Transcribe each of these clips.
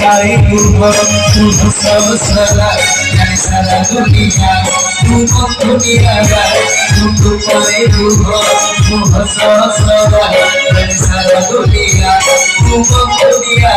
पाई तू सब सारा सारा दुनिया तू दुनिया तू पाई तू सब सारा सारा दुनिया तू दुनिया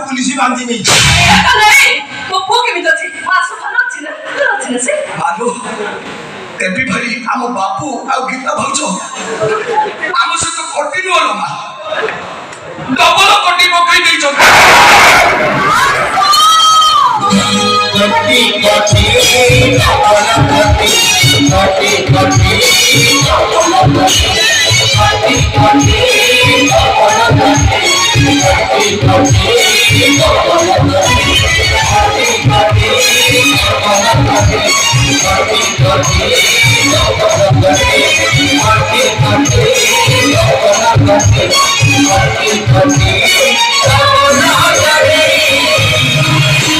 पुलिस बांधी नहीं तो भूखे भी तो थी मासु खाना चिना से आलो एबी भाई आम बापू आ गीता भाउचो आम से तो कंटिन्यू होलो मा डबल कोटी पकई देई छ कोटी कोटी डबल कोटी कोटी कोटी डबल कोटी कोटी कोटी डबल कोटी कोटी कोटी डबल कोटी कोटी कोटी डबल कोटी कोटी कोटी डबल कोटी कोटी कोटी डबल कोटी कोटी कोटी